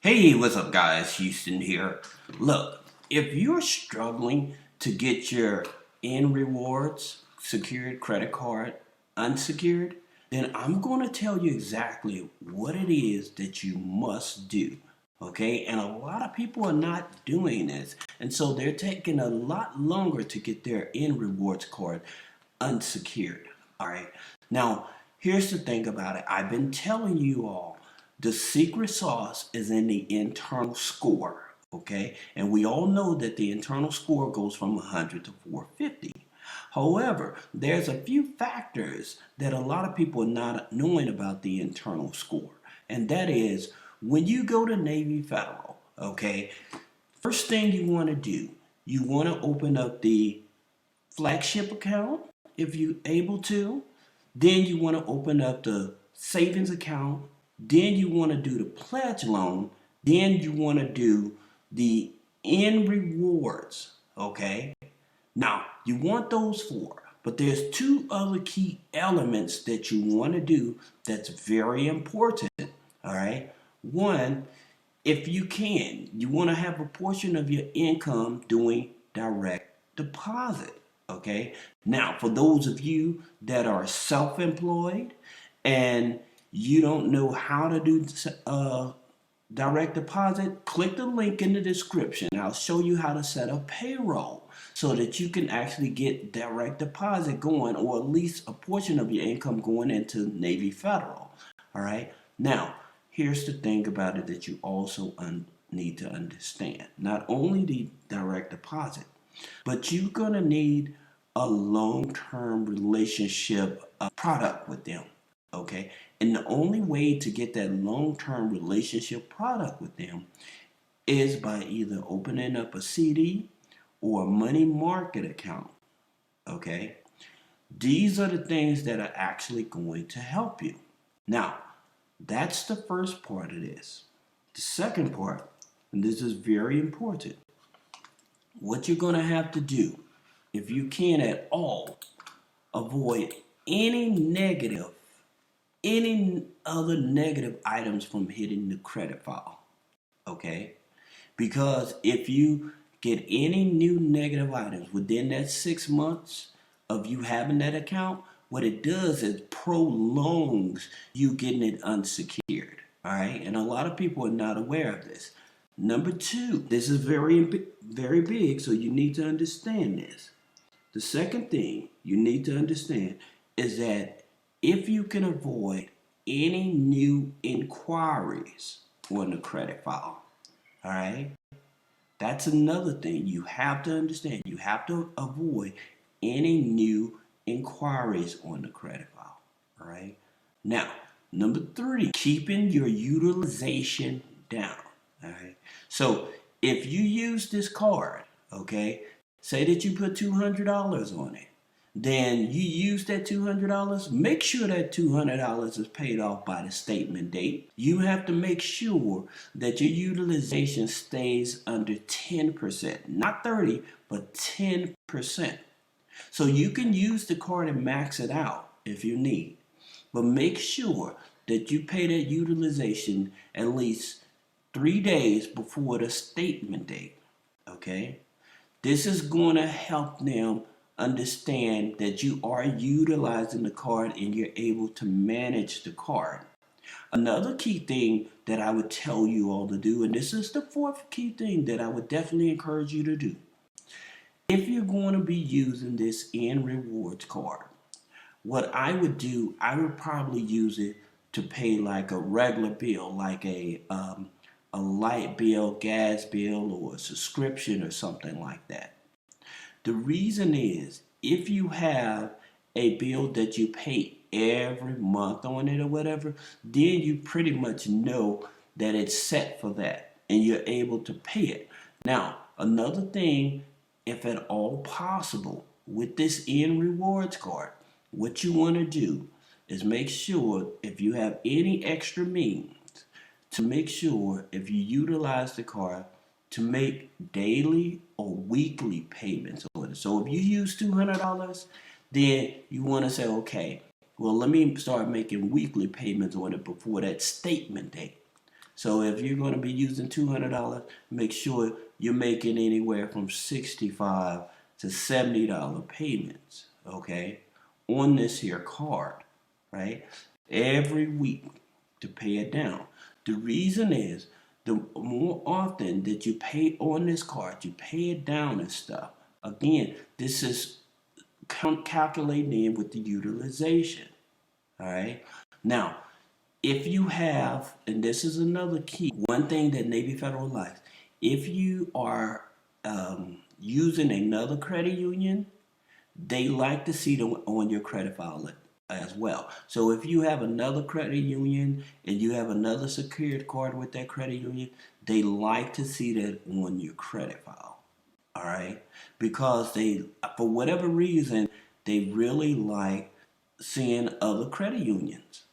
Hey, what's up, guys? Houston here. Look, if you're struggling to get your Nrewards secured credit card unsecured, then I'm going to tell you exactly what it is that you must do. Okay, and a lot of people are not doing this, and so they're taking a lot longer to get their Nrewards card unsecured. All right, now here's the thing about it. I've been telling you all the secret sauce is in the internal score, okay? And we all know that the internal score goes from 100 to 450. However, there's a few factors that a lot of people are not knowing about the internal score. And that is when you go to Navy Federal, okay, first thing you want to do, you want to open up the flagship account if you're able to. Then you want to open up the savings account. Then you want to do the pledge loan. Then you want to do the Nrewards. Okay. Now you want those four, but there's two other key elements that you want to do that's very important. All right. One, if you can, you want to have a portion of your income doing direct deposit. Okay. Now, for those of you that are self-employed and you don't know how to do direct deposit, click the link in the description. I'll show you how to set up payroll so that you can actually get direct deposit going, or at least a portion of your income going into Navy Federal. All right. Now, here's the thing about it that you also need to understand. Not only the direct deposit, but you're going to need a long-term relationship product with them. Okay. And the only way to get that long-term relationship product with them is by either opening up a CD or a money market account. Okay. These are the things that are actually going to help you. Now, that's the first part of this. The second part, and this is very important, what you're going to have to do, if you can at all, avoid any other negative items from hitting the credit file. Okay? Because if you get any new negative items within that 6 months of you having that account, what it does is prolongs you getting it unsecured. All right? And a lot of people are not aware of this. Number two, this is very big, so you need to understand this. The second thing you need to understand is that if you can avoid any new inquiries on the credit file, all right, that's another thing you have to understand. You have to avoid any new inquiries on the credit file, all right? Now, number three, keeping your utilization down, all right? So if you use this card, okay, say that you put $200 on it, then you use that $200, make sure that $200 is paid off by the statement date. You have to make sure that your utilization stays under 10%, not 30, but 10%. So you can use the card and max it out if you need, but make sure that you pay that utilization at least 3 days before the statement date, okay? This is going to help them understand that you are utilizing the card and you're able to manage the card. Another key thing that I would tell you all to do, and this is the fourth key thing that I would definitely encourage you to do. If you're going to be using this Nrewards card, what I would do, I would probably use it to pay like a regular bill, like a light bill, gas bill, or a subscription or something like that. The reason is if you have a bill that you pay every month on it or whatever, then you pretty much know that it's set for that and you're able to pay it. Now, another thing, if at all possible, with this Nrewards card, what you want to do is make sure if you have any extra means to make sure if you utilize the card to make daily or weekly payments on it. So if you use $200, then you want to say, okay, well, let me start making weekly payments on it before that statement date. So if you're going to be using $200, make sure you're making anywhere from $65 to $70 payments, okay, on this here card, right? Every week to pay it down. The reason is the more often that you pay on this card, you pay it down and stuff. Again, this is calculating in with the utilization. All right. Now, if you have, and this is another key, one thing that Navy Federal likes, if you are using another credit union, they like to see them on your credit file as well. So if you have another credit union and you have another secured card with that credit union, they like to see that on your credit file. All right, because they, for whatever reason, they really like seeing other credit unions.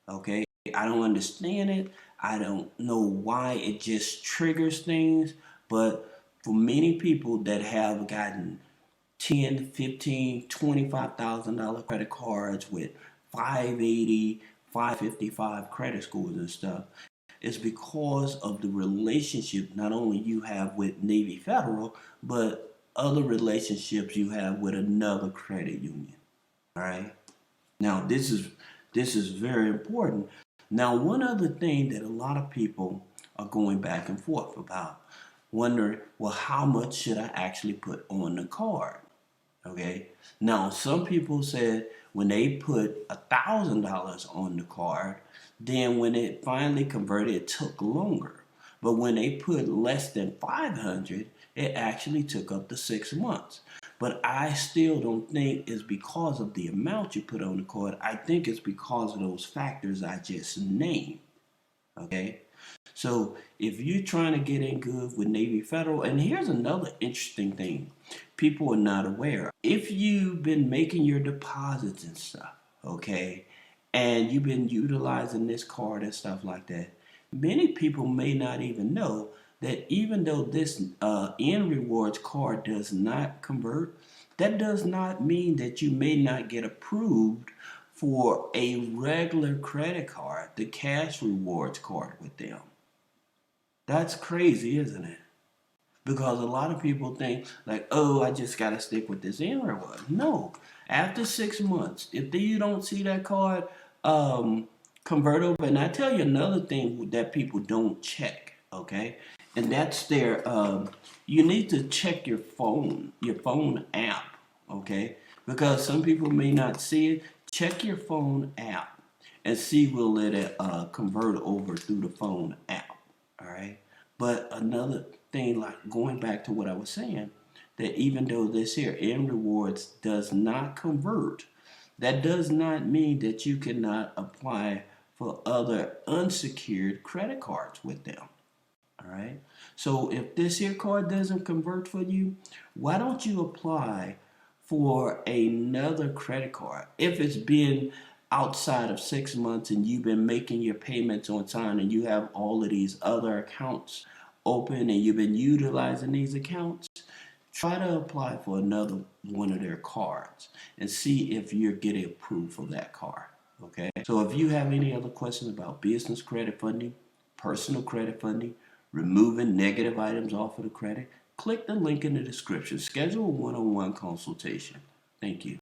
Okay, I don't understand it. I don't know why it just triggers things, but for many people that have gotten 10, 15, $25,000 credit cards with 580, 555 credit scores and stuff, it's because of the relationship not only you have with Navy Federal, but other relationships you have with another credit union. All right. Now this is very important. Now one other thing that a lot of people are going back and forth about, wondering, well, how much should I actually put on the card? Okay. Now some people said when they put $1,000 on the card, then when it finally converted, it took longer. But when they put less than 500, it actually took up to 6 months. But I still don't think it's because of the amount you put on the card. I think it's because of those factors I just named. Okay. So if you're trying to get in good with Navy Federal, and here's another interesting thing people are not aware. If you've been making your deposits and stuff, okay, and you've been utilizing this card and stuff like that, many people may not even know that even though this Nrewards card does not convert, that does not mean that you may not get approved for a regular credit card, the cash rewards card with them. That's crazy, isn't it? Because a lot of people think like, oh, I just gotta stick with this Nrewards. No, after 6 months, if you don't see that card convert over, and I tell you another thing that people don't check, okay, and that's their you need to check your phone app, okay, because some people may not see it. Check your phone app and see will it convert over through the phone app. All right. But another thing, like going back to what I was saying, that even though this here Nrewards does not convert, that does not mean that you cannot apply for other unsecured credit cards with them. All right. So if this here card doesn't convert for you, why don't you apply for another credit card? If it's been outside of 6 months and you've been making your payments on time and you have all of these other accounts open and you've been utilizing these accounts, try to apply for another one of their cards and see if you're getting approved for that card. Okay. So if you have any other questions about business credit funding, personal credit funding, removing negative items off of the credit, click the link in the description. Schedule a one-on-one consultation. Thank you.